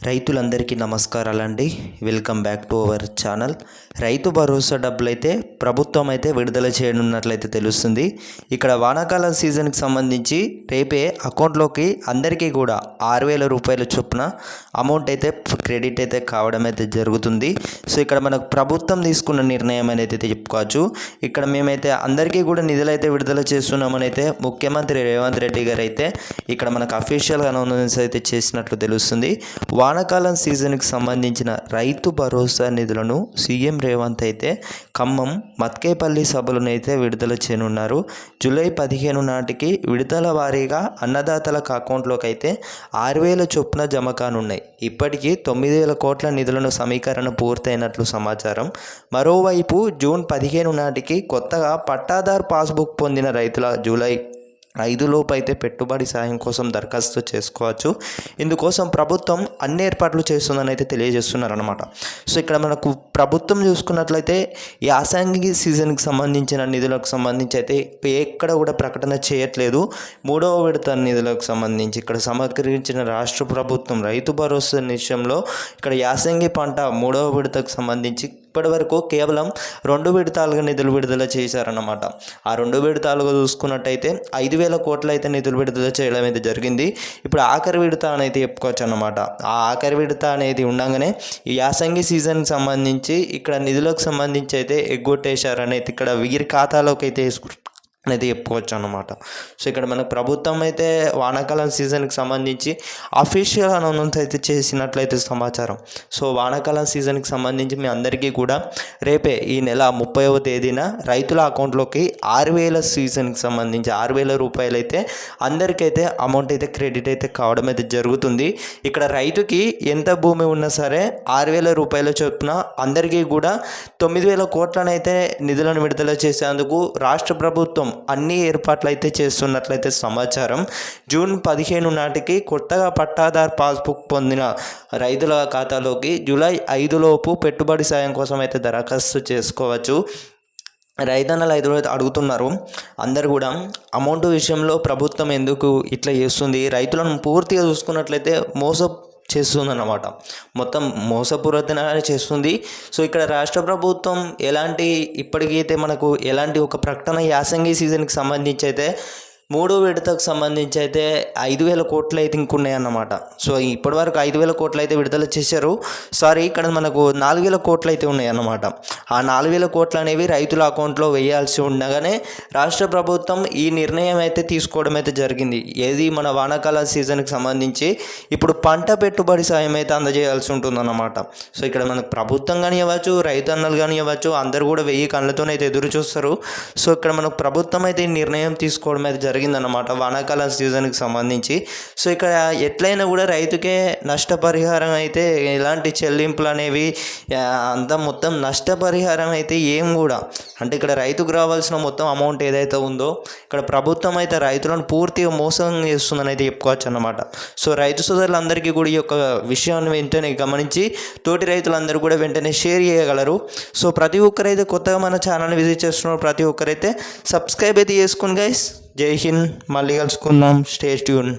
రైతులందరికీ నమస్కారాలండి. Welcome back to our channel. Rythu Bharosa డబ్బులైతే ప్రభుత్వం అయితే విడుదల చేయనున్నట్లయితే తెలుస్తుంది. ఇక్కడ వానాకాలం సీజన్కి సంబంధించి రేపే అకౌంట్లోకి అందరికీ కూడా 6,000 రూపాయల చొప్పున అమౌంట్ అయితే క్రెడిట్ అయితే కావడం అయితే జరుగుతుంది. సో ఇక్కడ మనకు ప్రభుత్వం తీసుకున్న నిర్ణయం అనేది చెప్పుకోవచ్చు. ఇక్కడ మేమైతే అందరికీ కూడా నిధులు అయితే విడుదల చేస్తున్నామని అయితే ముఖ్యమంత్రి రేవంత్ రెడ్డి గారు అయితే ఇక్కడ మనకు అఫీషియల్గా అనౌన్స్ అయితే చేసినట్లు తెలుస్తుంది. వానాకాలం సీజన్కి సంబంధించిన రైతు భరోసా నిధులను సీఎం రేవంత్ అయితే ఖమ్మం మత్కేపల్లి సభలను అయితే విడుదల చేయనున్నారు. జూలై 15 నాటికి విడుదల వారీగా అన్నదాతలకు అకౌంట్లోకి అయితే 6,000 చొప్పున జమ కానున్నాయి. ఇప్పటికీ 9,000 కోట్ల నిధులను సమీకరణ పూర్తయినట్లు సమాచారం. మరోవైపు జూన్ 15 నాటికి కొత్తగా పట్టాదారు పాస్బుక్ పొందిన రైతుల జూలై 5 లోపు అయితే పెట్టుబడి సాయం కోసం దరఖాస్తు చేసుకోవచ్చు. ఇందుకోసం ప్రభుత్వం అన్ని ఏర్పాట్లు చేస్తుందని అయితే తెలియజేస్తున్నారన్నమాట. సో ఇక్కడ మనకు ప్రభుత్వం చూసుకున్నట్లయితే యాసంగి సీజన్కి సంబంధించిన నిధులకు సంబంధించి అయితే ఎక్కడ కూడా ప్రకటన చేయట్లేదు. 3వ విడత నిధులకు సంబంధించి ఇక్కడ సమకరించిన రాష్ట్ర ప్రభుత్వం రైతు భరోసా విషయంలో ఇక్కడ యాసంగి పంట 3వ విడతకు సంబంధించి ఇప్పటి వరకు కేవలం 2 విడతలుగా నిధులు విడుదల చేశారన్నమాట. ఆ 2 విడతలుగా చూసుకున్నట్టయితే 5,000 కోట్లు అయితే నిధులు విడుదల చేయడం అయితే జరిగింది. ఇప్పుడు ఆఖరి విడత అనేది చెప్పుకోవచ్చు అన్నమాట. ఆ ఆఖరి విడత అనేది ఉండగానే ఈ యాసంగి సీజన్కి సంబంధించి ఇక్కడ నిధులకు సంబంధించి అయితే ఎగ్గొట్టేశారనేది ఇక్కడ వీరి ఖాతాలోకి అయితే అనేది చెప్పుకోవచ్చు అన్నమాట. సో ఇక్కడ మనకు ప్రభుత్వం అయితే వానాకాలం సీజన్కి సంబంధించి అఫీషియల్ అనౌన్స్ అయితే చేసినట్లయితే సమాచారం. సో వానాకాలం సీజన్కి సంబంధించి మీ అందరికీ కూడా రేపే ఈ నెల 30వ తేదీన రైతుల అకౌంట్లోకి 6,000 సీజన్కి సంబంధించి 6,000 రూపాయలు అయితే అందరికైతే అమౌంట్ అయితే క్రెడిట్ అయితే కావడం అయితే జరుగుతుంది. ఇక్కడ రైతుకి ఎంత భూమి ఉన్నా సరే 6,000 రూపాయల చొప్పున అందరికీ కూడా 9,000 కోట్లనైతే నిధులను విడుదల చేసేందుకు రాష్ట్ర ప్రభుత్వం అన్ని ఏర్పాట్లు అయితే చేస్తున్నట్లయితే సమాచారం. జూన్ 15 నాటికి కొత్తగా పట్టాదారు పాస్బుక్ పొందిన రైతుల ఖాతాలోకి జూలై 5 లోపు పెట్టుబడి సాయం కోసం అయితే దరఖాస్తు చేసుకోవచ్చు. రైతన్నలు అడుగుతున్నారు అందరు కూడా అమౌంట్ విషయంలో ప్రభుత్వం ఎందుకు ఇట్లా చేస్తుంది, రైతులను పూర్తిగా చూసుకున్నట్లయితే చేస్తుందన్నమాట. మొత్తం మోసపూరితంగా చేస్తుంది. సో ఇక్కడ రాష్ట్ర ప్రభుత్వం ఇప్పటికైతే మనకు ఎలాంటి ఒక ప్రకటన యాసంగి సీజన్కి సంబంధించి అయితే 3వ విడతకు సంబంధించి అయితే 5,000 కోట్లు అయితే ఇంకున్నాయన్నమాట. సో ఇప్పటివరకు 5,000 కోట్లు అయితే విడుదల చేశారు. ఇక్కడ మనకు 4,000 కోట్లు అయితే ఉన్నాయన్నమాట. ఆ 4,000 కోట్లు అనేవి రైతుల అకౌంట్లో వేయాల్సి ఉండగానే రాష్ట్ర ప్రభుత్వం ఈ నిర్ణయం అయితే తీసుకోవడం అయితే జరిగింది. ఏది మన వానాకాల సీజన్కి సంబంధించి ఇప్పుడు పంట పెట్టుబడి సాయం అయితే అందజేయాల్సి ఉంటుందన్నమాట. సో ఇక్కడ మనకు ప్రభుత్వం కానివ్వచ్చు, రైతన్నలు కానివ్వచ్చు, అందరూ కూడా 1000 కళ్ళతోనైతే ఎదురు చూస్తారు. సో ఇక్కడ మనకు ప్రభుత్వం అయితే ఈ నిర్ణయం తీసుకోవడం అయితే జరిగిందన్నమాట వానాకాలం సీజన్కి సంబంధించి. సో ఇక్కడ ఎట్లయినా కూడా రైతుకే నష్టపరిహారం అయితే ఎలాంటి చెల్లింపులు అనేవి అంతా మొత్తం నష్టపరిహారం అయితే ఏం కూడా అంటే ఇక్కడ రైతుకు రావాల్సిన మొత్తం అమౌంట్ ఏదైతే ఉందో ఇక్కడ ప్రభుత్వం అయితే రైతులను పూర్తిగా మోసం చేస్తుందని అయితే చెప్పుకోవచ్చు అన్నమాట. సో రైతు సోదరులందరికీ కూడా ఈ యొక్క విషయాన్ని వెంటనే గమనించి తోటి రైతులందరూ కూడా వెంటనే షేర్ చేయగలరు. సో ప్రతి ఒక్కరైతే కొత్తగా మన ఛానల్ని విజిట్ చేస్తున్నారు ప్రతి ఒక్కరైతే సబ్స్క్రైబ్ అయితే చేసుకోండి గైస్. జై హింద్. మళ్ళీ కలుసుకుందాం. Stay tune.